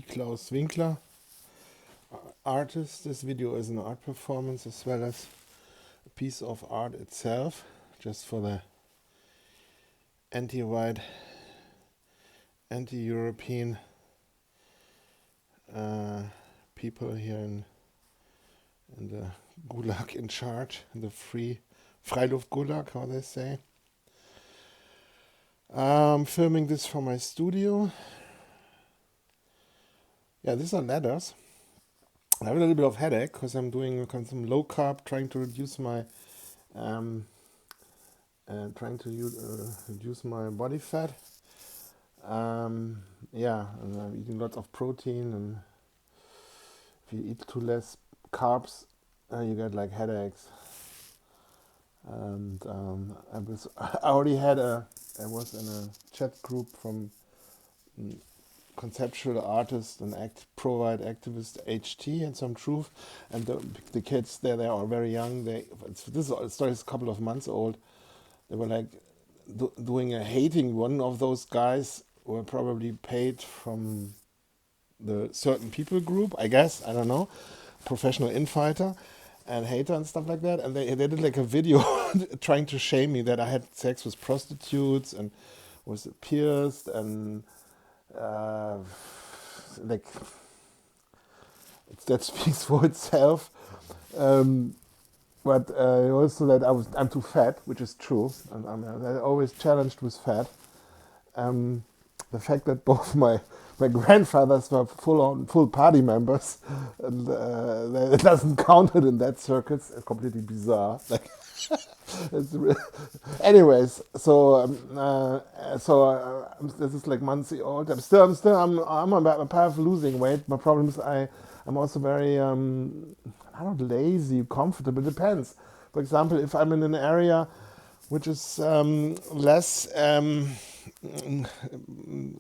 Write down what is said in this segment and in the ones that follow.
Claus Winkler, artist. This video is an art performance as well as a piece of art itself, just for the anti-white, anti-European people here in the Gulag in charge, in the Freiluft Gulag, how they say. I'm filming this for my studio. Yeah, these are ladders. I have a little bit of headache because I'm doing some low carb, trying to reduce my reduce my body fat. Yeah, and I'm eating lots of protein, and if you eat too less carbs, you get like headaches. And I was in a chat group from conceptual artist and pro-white activist HT and some truth, and the kids there, they are very young. This story is a couple of months old. They were like doing a hating. One of those guys were probably paid from the certain people group, I guess, I don't know, professional infighter and hater and stuff like that, and they did like a video trying to shame me that I had sex with prostitutes and was pierced and like that speaks for itself. But also that I'm too fat, which is true. I'm always challenged with fat. The fact that both my grandfathers were full party members, and it doesn't count it in that circuit. It's completely bizarre. Like, anyways, this is like months old. I'm on a path of losing weight. My problem is I'm also very I don't know, lazy, comfortable. Depends. For example, if I'm in an area which is less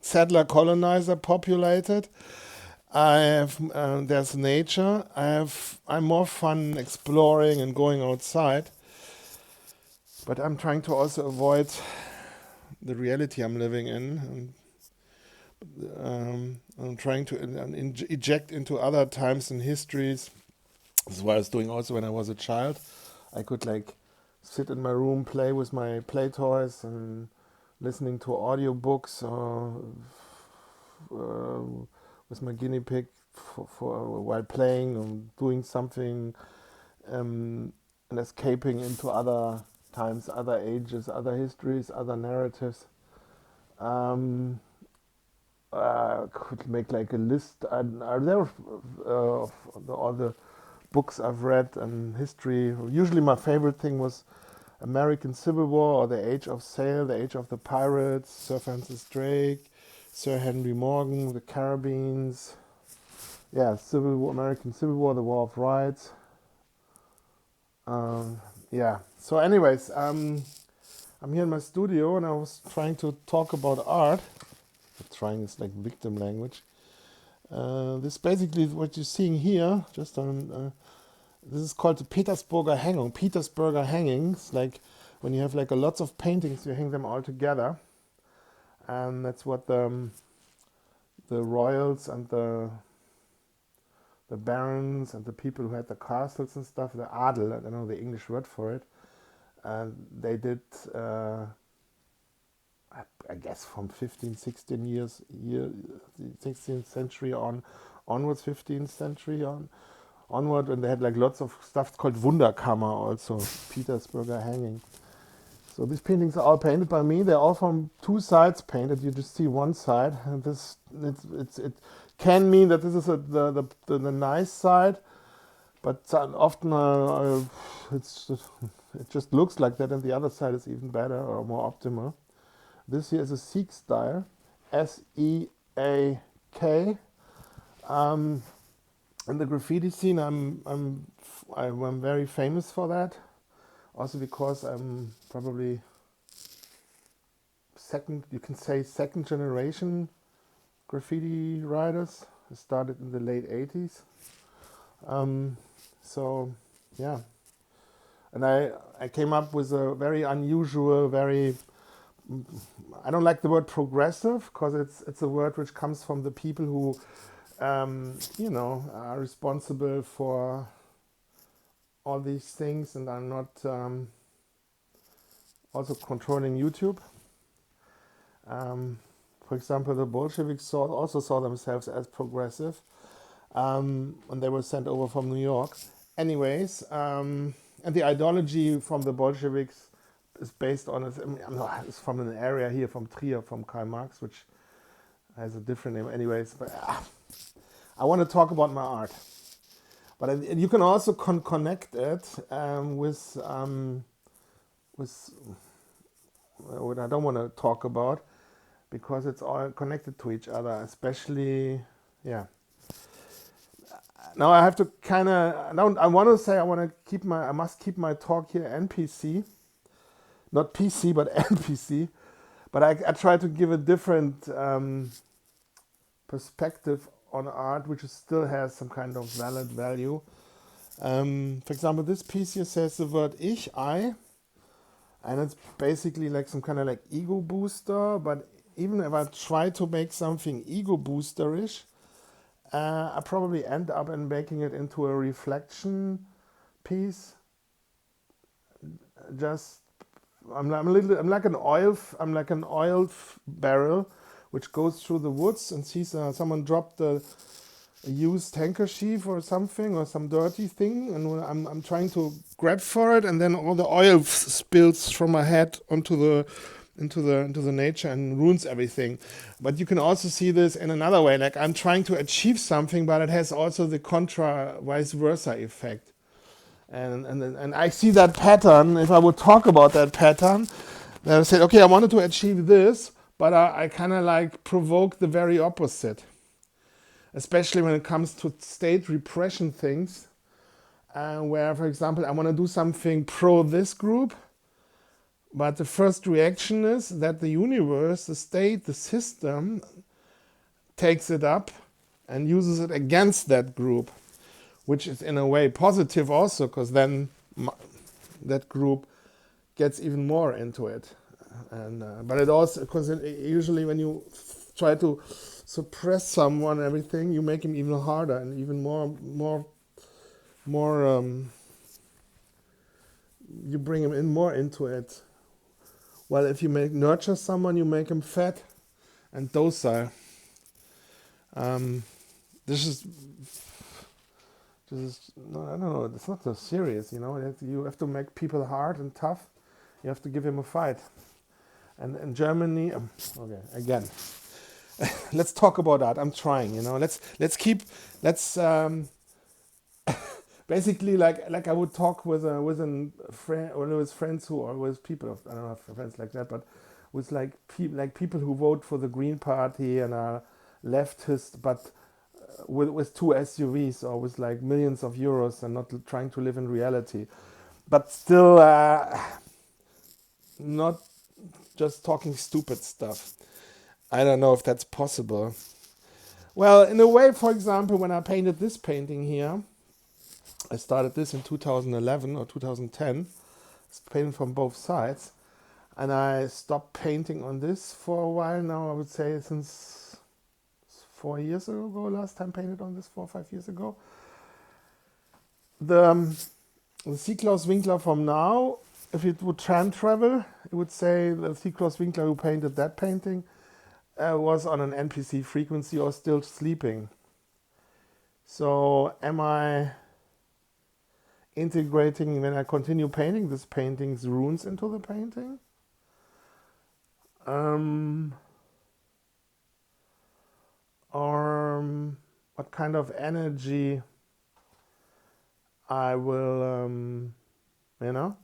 settler colonizer populated, there's nature. I'm more fun exploring and going outside. But I'm trying to also avoid the reality I'm living in. And I'm trying to eject into other times and histories. This is what I was doing also when I was a child. I could like sit in my room, play with my play toys and listening to audiobooks with my guinea pig for while playing or doing something, and escaping into other times, other ages, other histories, other narratives. Could make like a list. There of all the books I've read and history. Usually my favorite thing was American Civil War or The Age of Sail, The Age of the Pirates, Sir Francis Drake, Sir Henry Morgan, The Caribbeans. Yeah, American Civil War, The War of Rights. Yeah. So anyways, I'm here in my studio and I was trying to talk about art. Trying is like victim language. This basically what you're seeing here, just on this is called the Petersburger Hängung. Petersburger Hängings, like when you have like lots of paintings, you hang them all together, and that's what the royals and the barons and the people who had the castles and stuff, the Adel, I don't know the English word for it, and they did. I guess from 16th century onwards, 15th century onward, and they had like lots of stuff called Wunderkammer, also Petersburger Hängung. So these paintings are all painted by me. They're all from two sides painted. You just see one side, and it can mean that this is the nice side, but often it just looks like that, and the other side is even better or more optimal. This here is a Seak style, Seak. In the graffiti scene, I'm very famous for that. Also because I'm probably second generation graffiti writers. I started in the late 80s. So yeah, and I came up with a very unusual, very I don't like the word progressive because it's a word which comes from the people who are responsible for all these things and are not also controlling YouTube. For example, the Bolsheviks also saw themselves as progressive, and they were sent over from New York. Anyways, and the ideology from the Bolsheviks is based on it's from an area here from Trier, from Karl Marx, which has a different name. Anyways, but I want to talk about my art, but you can also connect it with what I don't want to talk about, because it's all connected to each other, especially, yeah. Now I have to kind of, I want to say I must keep my talk here NPC, not PC, but NPC, but I try to give a different perspective on art, which still has some kind of valid value. For example, this piece here says the word I, and it's basically like some kind of like ego booster, but even if I try to make something ego boosterish, I probably end up in making it into a reflection piece. Just I'm like an oil barrel which goes through the woods and sees someone dropped a used handkerchief or something, or some dirty thing, and I'm trying to grab for it, and then all the oil spills from my head into the nature and ruins everything. But you can also see this in another way, like I'm trying to achieve something, but it has also the contra vice versa effect. And I see that pattern. If I would talk about that pattern, then I said, okay, I wanted to achieve this, but I kind of like provoke the very opposite, especially when it comes to state repression things, where, for example, I want to do something pro this group, but the first reaction is that the universe, the state, the system takes it up and uses it against that group, which is in a way positive also, because then that group gets even more into it. And but it also, because usually when you try to suppress someone, everything, you make him even harder and even more you bring him in more into it. Well, if you nurture someone, you make him fat and docile. This is no, I don't know. It's not so serious, you know. You have to make people hard and tough. You have to give him a fight. And in Germany, okay, again, let's talk about art. I'm trying, you know. Let's basically like I would talk with a friend, or with friends who, or with people, I don't have friends like that, but with like people who vote for the Green Party and are leftist, but with two SUVs, or with like millions of euros, and not trying to live in reality, but still not just talking stupid stuff. I don't know if that's possible. Well, in a way, for example, when I painted this painting here, I started this in 2011 or 2010. It's painted from both sides. And I stopped painting on this for a while now. I would say since 4 years ago, last time painted on this 4 or 5 years ago. The Seak Claus Winkler from now, if it would time travel, it would say the Seak Claus Winkler who painted that painting was on an NPC frequency or still sleeping. So am I integrating, when I continue painting this painting's runes into the painting? Or what kind of energy I will,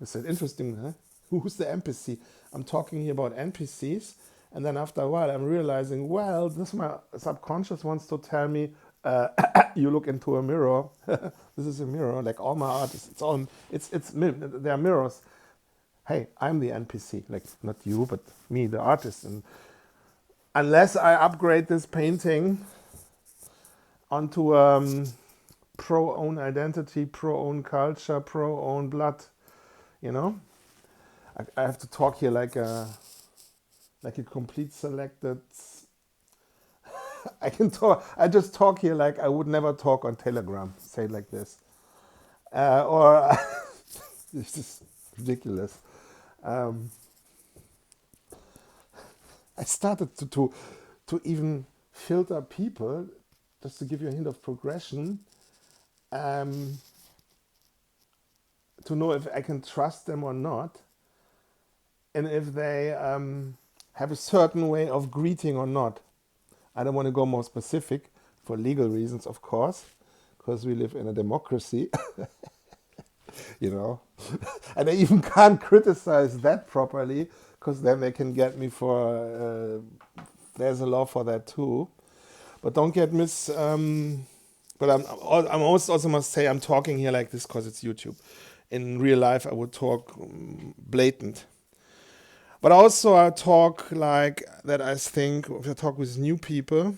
it's interesting, huh? Who's the NPC? I'm talking here about NPCs, and then after a while I'm realizing, well, this my subconscious wants to tell me, you look into a mirror. This is a mirror, like all my art is they're mirrors. Hey, I'm the NPC, like not you, but me, the artist. And unless I upgrade this painting onto pro-own identity, pro-own culture, pro-own blood, you know, I have to talk here like a like a complete selected. I can talk. I just talk here like I would never talk on Telegram. Say it like this, or this is ridiculous. Um, I started to even filter people, just to give you a hint of progression, um, to know if I can trust them or not, and if they have a certain way of greeting or not. I don't want to go more specific for legal reasons, of course, because we live in a democracy, you know. And I even can't criticize that properly, because then they can get me for, there's a law for that too. But don't get but I'm also must say I'm talking here like this because it's YouTube. In real life, I would talk blatant. But also I talk like that. I think if I talk with new people,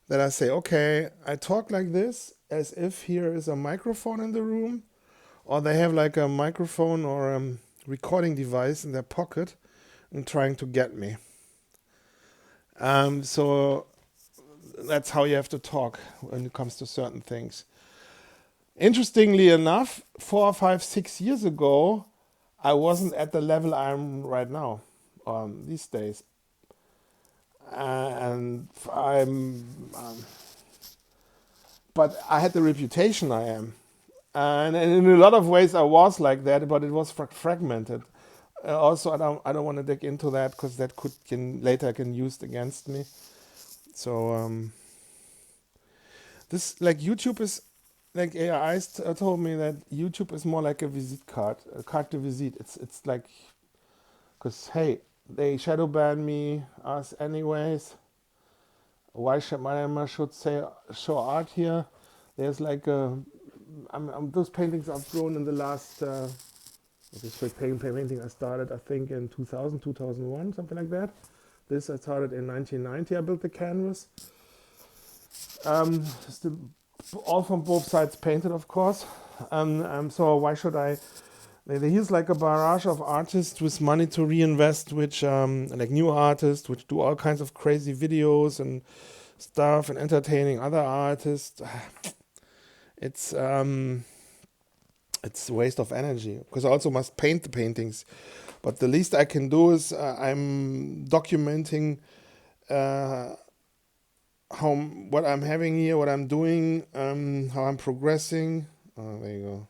that I say, okay, I talk like this as if here is a microphone in the room, or they have like a microphone or a recording device in their pocket and trying to get me. So that's how you have to talk when it comes to certain things. Interestingly enough, 4, 5, 6 years ago, I wasn't at the level I'm right now, these days. And but I had the reputation I am. And in a lot of ways I was like that, but it was fragmented. Also, I don't want to dig into that because that later can used against me. So this like YouTube is like AI told me that YouTube is more like a visit card, a carte de visite. It's like, because hey, they shadow ban me us anyways. Why should say show art here? There's like those paintings I've grown in the last. This first painting I started, I think, in 2000, 2001, something like that. This I started in 1990. I built the canvas. All from both sides painted, of course. So why should I? Here's like a barrage of artists with money to reinvest, which like new artists, which do all kinds of crazy videos and stuff and entertaining other artists. It's a waste of energy because I also must paint the paintings. But the least I can do is I'm documenting what I'm having here, what I'm doing, how I'm progressing. Oh, there you go.